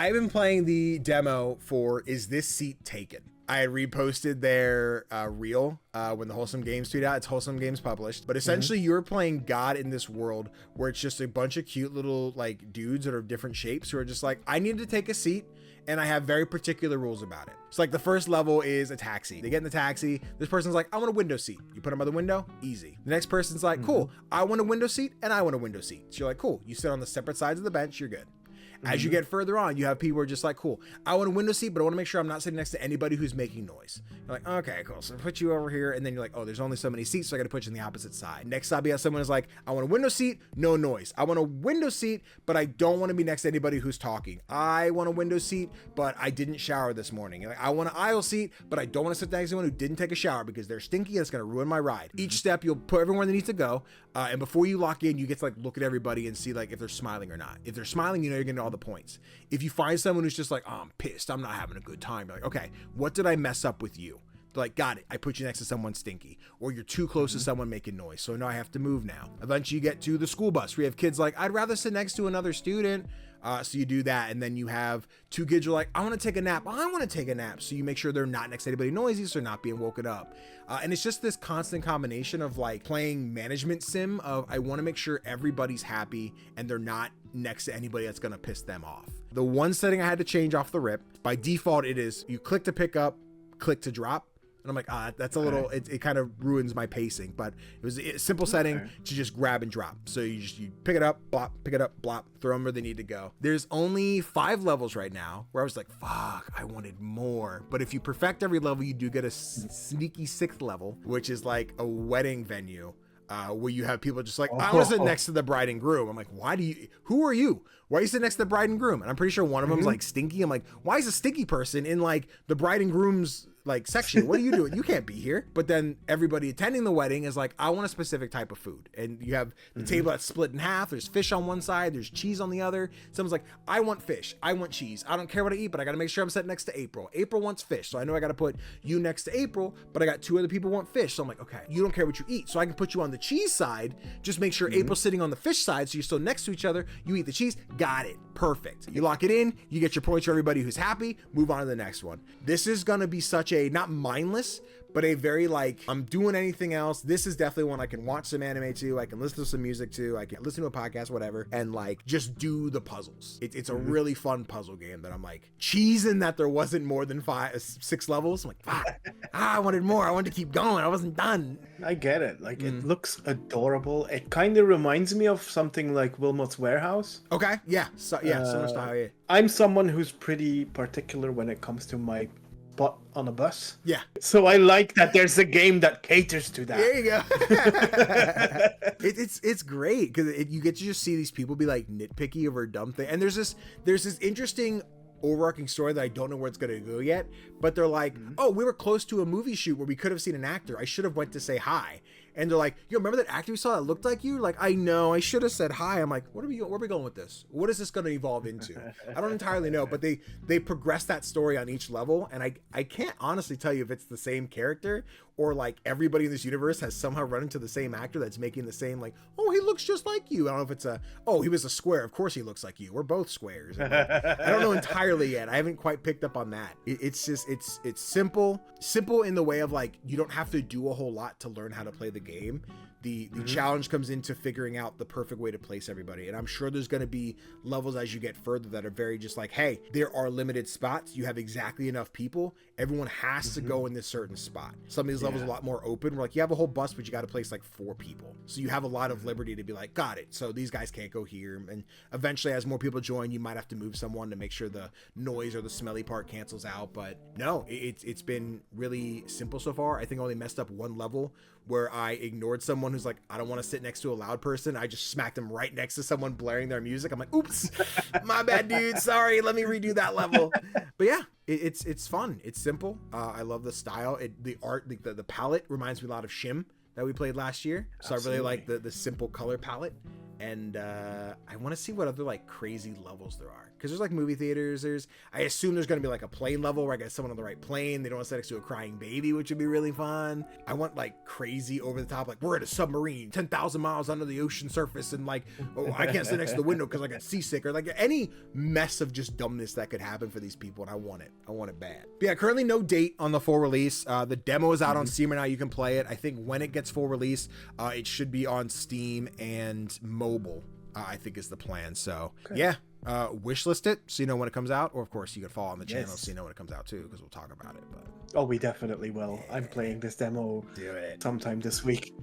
I've been playing the demo for Is This Seat Taken? I had reposted their reel when the Wholesome Games tweet out. It's Wholesome Games published. But essentially, you're playing God in this world where it's just a bunch of cute little like dudes that are different shapes who are just like, I need to take a seat. And I have very particular rules about it. So like the first level is a taxi. They get in the taxi. This person's like, I want a window seat. You put them by the window, easy. The next person's like, cool, I want a window seat and I want a window seat. So you're like, cool, you sit on the separate sides of the bench, you're good. As you get further on, you have people who are just like, cool, I want a window seat, but I want to make sure I'm not sitting next to anybody who's making noise. You're like, okay, cool. So I put you over here. And then you're like, oh, there's only so many seats, so I got to put you on the opposite side. Next up, you have someone who's like, I want a window seat, no noise. I want a window seat, but I don't want to be next to anybody who's talking. I want a window seat, but I didn't shower this morning. You're like, I want an aisle seat, but I don't want to sit next to someone who didn't take a shower because they're stinky and it's going to ruin my ride. Each step, you'll put everyone that needs to go. And before you lock in, you get to like look at everybody and see like if they're smiling or not. If they're smiling, you know you're getting all the points. If you find someone who's just like, oh, I'm pissed, I'm not having a good time, you're like, okay, what did I mess up with you? They're like, got it, I put you next to someone stinky, or you're too close to someone making noise, so now I have to move now. Eventually you get to the school bus. We have kids like, I'd rather sit next to another student. So you do that, and then you have two kids who are like, I want to take a nap. I want to take a nap. So you make sure they're not next to anybody noisy, so they're not being woken up. And it's just this constant combination of like playing management sim of I want to make sure everybody's happy and they're not next to anybody that's going to piss them off. The one setting I had to change off the rip, by default, it is you click to pick up, click to drop. And I'm like, that's a little, it kind of ruins my pacing, but it was a simple setting to just grab and drop. So you pick it up, blop, pick it up, blop, throw them where they need to go. There's only 5 levels right now where I was like, fuck, I wanted more. But if you perfect every level, you do get a sneaky 6th level, which is like a wedding venue. Where you have people just like, I want to sit next to the bride and groom. I'm like, who are you? Why are you sitting next to the bride and groom? And I'm pretty sure one of them's like stinky. I'm like, why is a stinky person in like the bride and groom's like section? What are you doing? You can't be here. But then everybody attending the wedding is like, I want a specific type of food. And you have the table that's split in half. There's fish on one side, there's cheese on the other. Someone's like, I want fish, I want cheese. I don't care what I eat, but I got to make sure I'm sitting next to April. April wants fish, so I know I got to put you next to April, but I got 2 other people who want fish. So I'm like, okay, you don't care what you eat, so I can put you on the cheese side. Just make sure April's sitting on the fish side, so you're still next to each other. You eat the cheese. Got it. Perfect. You lock it in, you get your points for everybody who's happy, move on to the next one. This is going to be such a, not mindless, but a very like, I'm doing anything else. This is definitely one I can watch some anime to, I can listen to some music to, I can listen to a podcast, whatever, and like just do the puzzles. It's a really fun puzzle game that I'm like cheesing that there wasn't more than 6 levels. I'm like, fuck, I wanted more. I wanted to keep going. I wasn't done. I get it. Like it looks adorable. It kind of reminds me of something like Wilmot's Warehouse. Okay. Yeah. So yeah, similar style. Yeah. I'm someone who's pretty particular when it comes to my butt on a bus. Yeah. So I like that there's a game that caters to that. There you go. It's great because you get to just see these people be like nitpicky over a dumb thing. And there's this interesting overarching story that I don't know where it's going to go yet, but they're like, oh, we were close to a movie shoot where we could have seen an actor. I should have went to say hi. And they're like, yo, remember that actor we saw that looked like you? Like, I know, I should have said hi. I'm like, where are we going with this? What is this going to evolve into? I don't entirely know, but they progress that story on each level. And I can't honestly tell you if it's the same character or like everybody in this universe has somehow run into the same actor that's making the same, like, oh, he looks just like you. I don't know if it's he was a square. Of course he looks like you. We're both squares. Like, I don't know entirely yet. I haven't quite picked up on that. It's just, it's simple in the way of like, you don't have to do a whole lot to learn how to play the game. The challenge comes into figuring out the perfect way to place everybody. And I'm sure there's going to be levels as you get further that are very just like, hey, there are limited spots. You have exactly enough people. Everyone has to go in this certain spot. Some of these levels are a lot more open. We're like, you have a whole bus, but you got to place like 4 people. So you have a lot of liberty to be like, got it. So these guys can't go here. And eventually as more people join, you might have to move someone to make sure the noise or the smelly part cancels out. But no, it's been really simple so far. I think I only messed up 1 level where I ignored someone who's like, I don't want to sit next to a loud person. I just smacked them right next to someone blaring their music. I'm like, oops, my bad, dude. Sorry. Let me redo that level. But yeah, it's fun. It's simple. I love the style. The art, the palette reminds me a lot of Shim that we played last year. So absolutely. I really like the simple color palette. And I want to see what other like crazy levels there are, because there's like movie theaters. I assume there's going to be like a plane level where I get someone on the right plane. They don't want to sit next to a crying baby, which would be really fun. I want like crazy over the top, like we're in a submarine 10,000 miles under the ocean surface, and like, oh, I can't sit next to the window because I get seasick, or like any mess of just dumbness that could happen for these people. And I want it bad. But yeah, currently no date on the full release. The demo is out on Steam right now. You can play it. I think when it gets full release, it should be on Steam and mobile, I think is the plan. So yeah, wishlist it so you know when it comes out, or of course you can follow on the channel so you know when it comes out too, because we'll talk about it. But oh, we definitely will. Yeah. I'm playing this demo sometime this week.